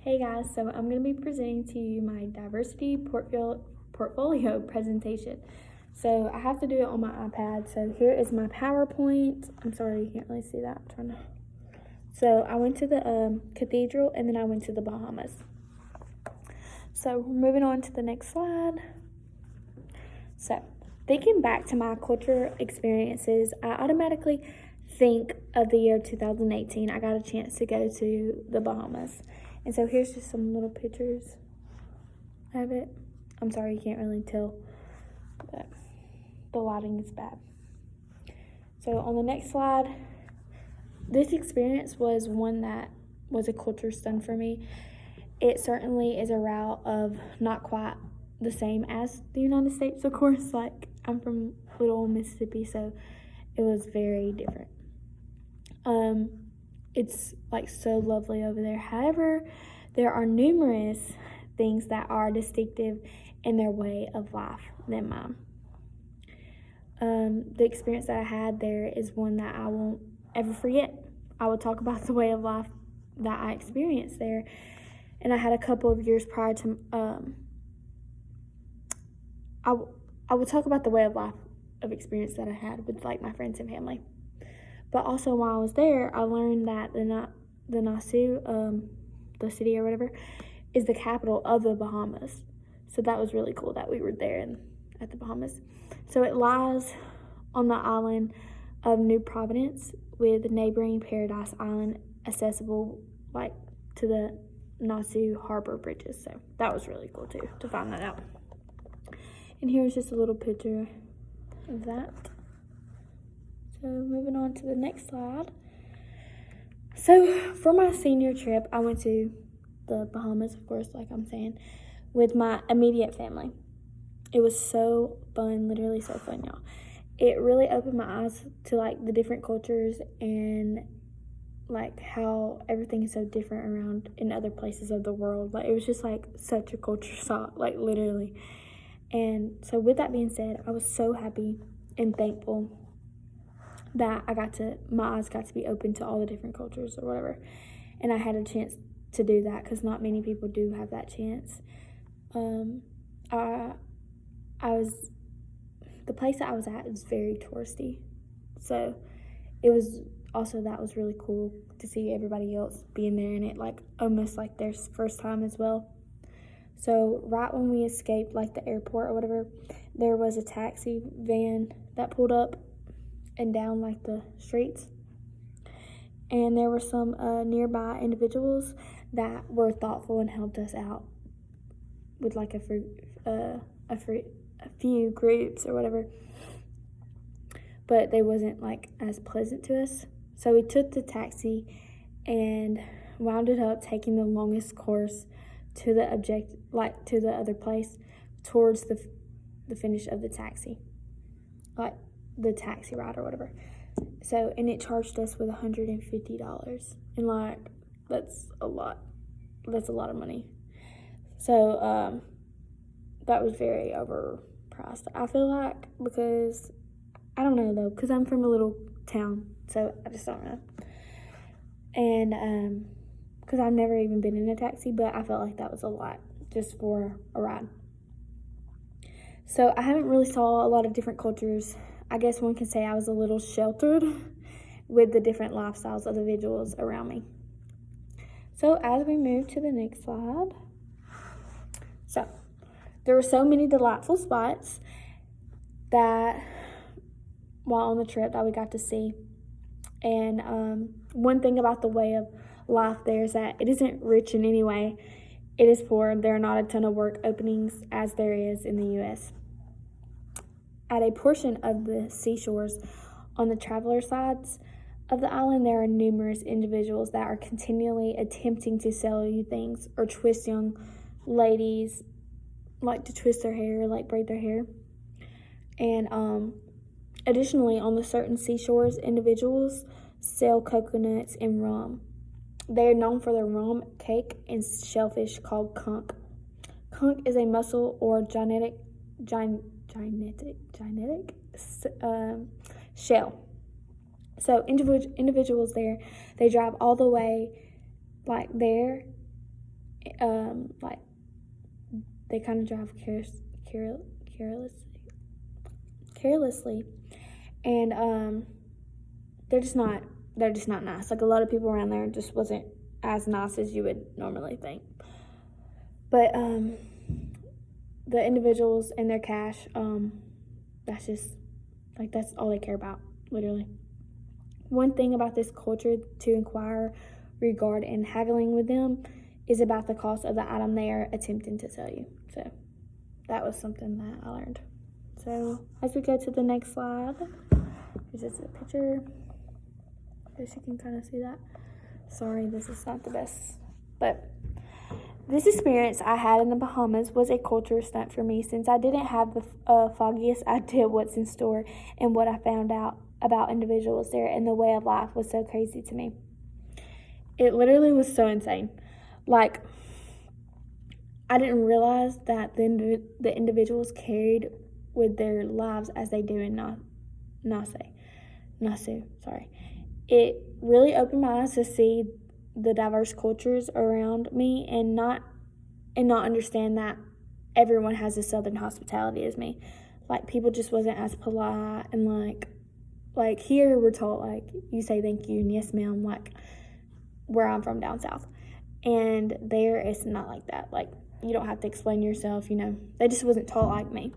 Hey guys, so I'm going to be presenting to you my diversity portfolio presentation. So I have to do it on my iPad. So here is my PowerPoint. I'm sorry you can't really see that. I'm trying to. So I went to the cathedral and then I went to the Bahamas. So moving on to the next slide. So thinking back to my culture experiences, I automatically think of the year 2018. I got a chance to go to the Bahamas. And so here's just some little pictures of it. I'm sorry you can't really tell, but the lighting is bad. So on the next slide, this experience was one that was a culture stun for me. It certainly is a route of not quite the same as the United States, of course. Like, I'm from little old Mississippi, so it was very different. It's like so lovely over there. However, there are numerous things that are distinctive in their way of life than mine. The experience that I had there is one that I won't ever forget. I will talk about the way of life that I experienced there. And I had a couple of years prior to, I will talk about the way of life of experience that I had with like my friends and family. But also while I was there, I learned that the Nassau, the city or whatever, is the capital of the Bahamas. So that was really cool that we were there at the Bahamas. So it lies on the island of New Providence with the neighboring Paradise Island accessible like to the Nassau Harbor bridges. So that was really cool too to find that out. And here's just a little picture of that. So moving on to the next slide. So for my senior trip, I went to the Bahamas, of course, like I'm saying, with my immediate family. It was so fun, literally so fun, y'all. It really opened my eyes to like the different cultures and like how everything is so different around in other places of the world. Like, it was just like such a culture shock, like literally. And so with that being said, I was so happy and thankful that my eyes got to be open to all the different cultures or whatever. And I had a chance to do that because not many people do have that chance. The place that I was at was very touristy. So it was also, that was really cool to see everybody else being there and it like almost like their first time as well. So right when we escaped like the airport or whatever, there was a taxi van that pulled up and down like the streets, and there were some nearby individuals that were thoughtful and helped us out with like a few groups or whatever, but they wasn't like as pleasant to us. So we took the taxi and wound up taking the longest course to the to the other place towards the finish of the taxi, like the taxi ride or whatever. So, and it charged us with $150, and like that's a lot of money. So that was very overpriced, I feel like, because I don't know though, because I'm from a little town, so I just don't know. And because I've never even been in a taxi, but I felt like that was a lot just for a ride. So I haven't really saw a lot of different cultures. I guess one can say I was a little sheltered with the different lifestyles of the individuals around me. So as we move to the next slide, so there were so many delightful spots that while on the trip that we got to see. And one thing about the way of life there is that it isn't rich in any way. It is poor. There are not a ton of work openings as there is in the U.S. At a portion of the seashores on the traveler sides of the island, there are numerous individuals that are continually attempting to sell you things or twist young ladies, like to twist their hair, like braid their hair. And additionally, on the certain seashores, individuals sell coconuts and rum. They are known for their rum cake and shellfish called conch. Conch is a mussel or gigantic shell. So individuals there, they drive all the way like there like they kind of drive carelessly, and they're just not nice. Like, a lot of people around there just wasn't as nice as you would normally think. But the individuals and their cash, that's just, like, that's all they care about, literally. One thing about this culture to inquire, regard, and haggling with them is about the cost of the item they are attempting to sell you. So that was something that I learned. So as we go to the next slide, here's just a picture. I guess you can kind of see that. Sorry, this is not the best. But this experience I had in the Bahamas was a culture stunt for me, since I didn't have the foggiest idea what's in store, and what I found out about individuals there and the way of life was so crazy to me. It literally was so insane. Like, I didn't realize that the individuals carried with their lives as they do in Nassau. Sorry. It really opened my eyes to see the diverse cultures around me, and not understand that everyone has the southern hospitality as me. Like, people just wasn't as polite, and like here we're taught, like, you say thank you and yes ma'am, like where I'm from down south. And there it's not like that. Like, you don't have to explain yourself, They just wasn't taught like me.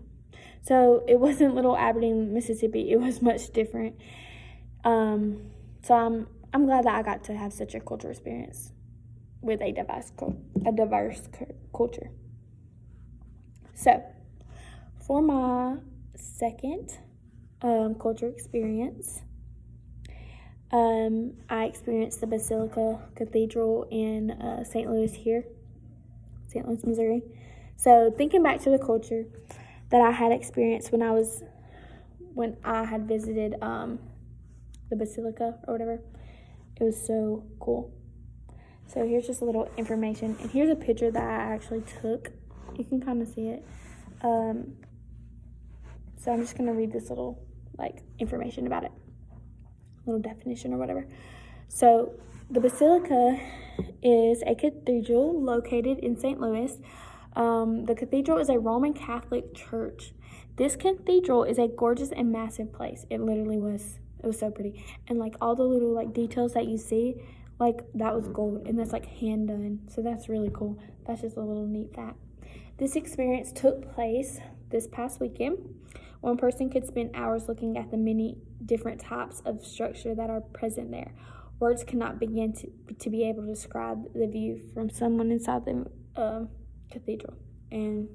So it wasn't Little Aberdeen, Mississippi. It was much different. So I'm glad that I got to have such a cultural experience with a diverse culture. So for my second culture experience, I experienced the Basilica Cathedral in St. Louis, Missouri. So thinking back to the culture that I had experienced when I had visited the Basilica or whatever, it was so cool. So here's just a little information, and here's a picture that I actually took. You can kind of see it. So I'm just going to read this little information about it, little definition or whatever. So the Basilica is a cathedral located in St. Louis. The cathedral is a Roman Catholic church. This cathedral is a gorgeous and massive place. It literally was. It was so pretty. And all the little details that you see, that was gold, and that's hand done. So that's really cool. That's just a little neat fact. This experience took place this past weekend. One person could spend hours looking at the many different types of structure that are present there. Words cannot begin to be able to describe the view from someone inside the cathedral. And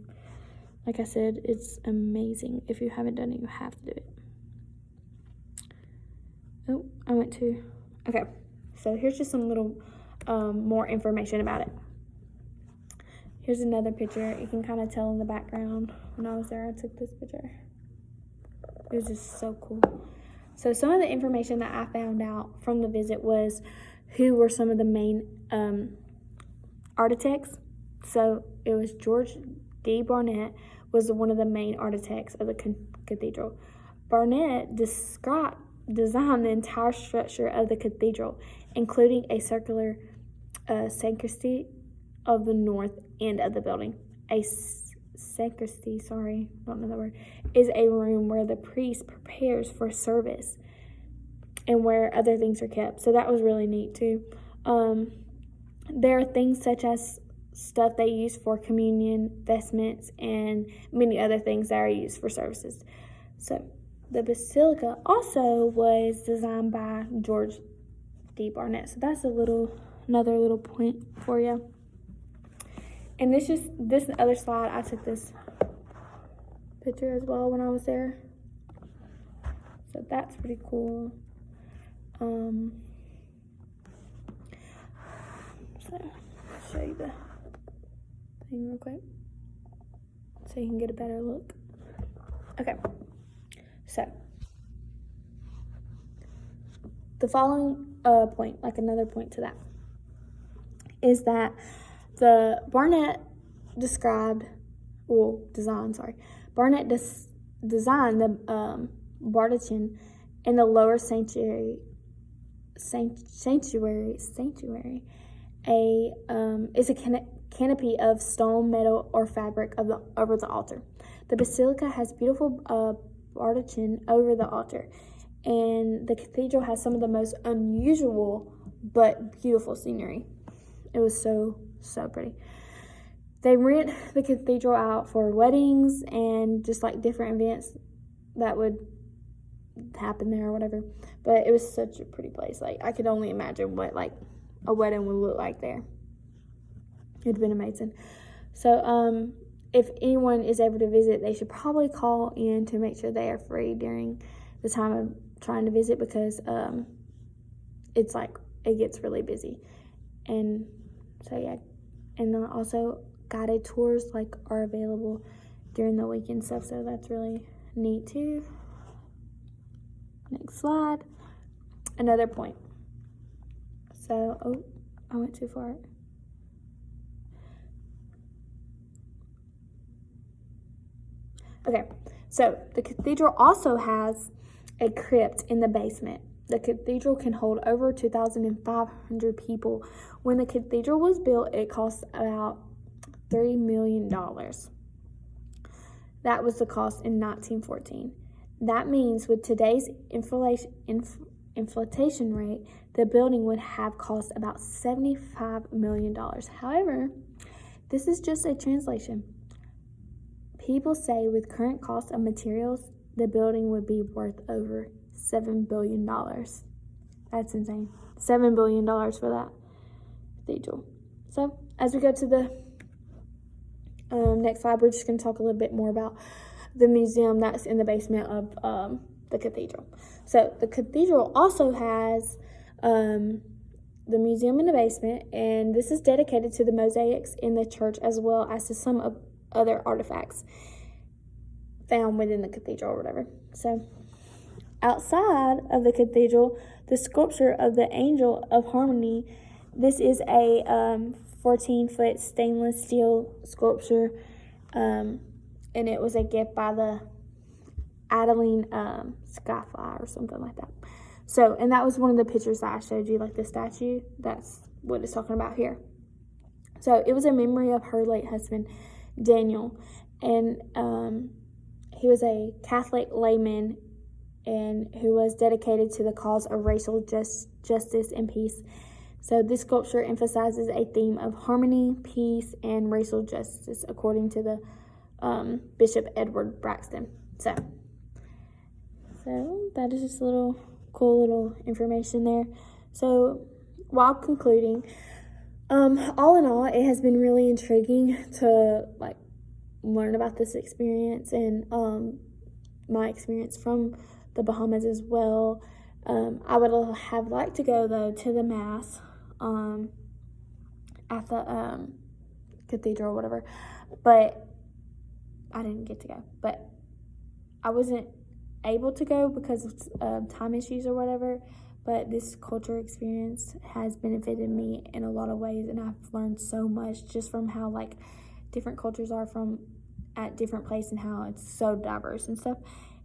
like I said, it's amazing. If you haven't done it, you have to do it. Okay, so here's just some little more information about it. Here's another picture. You can kind of tell in the background. When I was there, I took this picture. It was just so cool. So some of the information that I found out from the visit was who were some of the main architects. So it was George D. Barnett was one of the main architects of the cathedral. Barnett designed the entire structure of the cathedral, including a circular sacristy of the north end of the building. A sacristy, don't know that word, is a room where the priest prepares for service and where other things are kept. So that was really neat too. There are things such as stuff they use for communion, vestments, and many other things that are used for services. So the basilica also was designed by George D. Barnett. So that's another little point for you. And this other slide, I took this picture as well when I was there. So that's pretty cool. So I'll show you the thing real quick so you can get a better look. Okay. So, the following point, another point to that, is that the Barnett designed the Bardichon in the lower sanctuary, is a canopy of stone, metal, or fabric over the altar. The basilica has beautiful baldachin over the altar, and the cathedral has some of the most unusual but beautiful scenery. It was so pretty. They rent the cathedral out for weddings and just like different events that would happen there or whatever. But it was such a pretty place. Like, I could only imagine what like a wedding would look like there. It'd been amazing. So if anyone is ever to visit, they should probably call in to make sure they are free during the time of trying to visit, because it's like it gets really busy. And so yeah, and then also guided tours like are available during the week and stuff, so that's really neat too. Next slide. Another point. So I went too far. Okay, so the cathedral also has a crypt in the basement. The cathedral can hold over 2,500 people. When the cathedral was built, it cost about $3 million. That was the cost in 1914. That means with today's inflation rate, the building would have cost about $75 million. However, this is just a translation. People say with current cost of materials, the building would be worth over $7 billion. That's insane. $7 billion for that cathedral. So as we go to the next slide, we're just going to talk a little bit more about the museum that's in the basement of the cathedral. So the cathedral also has the museum in the basement, and this is dedicated to the mosaics in the church as well as to some of other artifacts found within the cathedral or whatever. So outside of the cathedral, the sculpture of the Angel of Harmony, this is a 14-foot stainless steel sculpture, and it was a gift by the Adeline Skyfly or something like that. So, and that was one of the pictures that I showed you, like the statue. That's what it's talking about here. So it was a memory of her late husband, Daniel, and he was a Catholic layman and who was dedicated to the cause of racial justice and peace. So this sculpture emphasizes a theme of harmony, peace, and racial justice, according to the Bishop Edward Braxton. So that is just a little cool little information there. So while concluding, all in all, it has been really intriguing to like learn about this experience and my experience from the Bahamas as well. I would have liked to go though to the mass at the cathedral or whatever, but I didn't get to go. But I wasn't able to go because of time issues or whatever. But this culture experience has benefited me in a lot of ways, and I've learned so much just from how like different cultures are from at different places and how it's so diverse and stuff.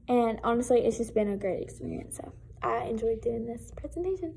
And honestly, it's just been a great experience. So I enjoyed doing this presentation.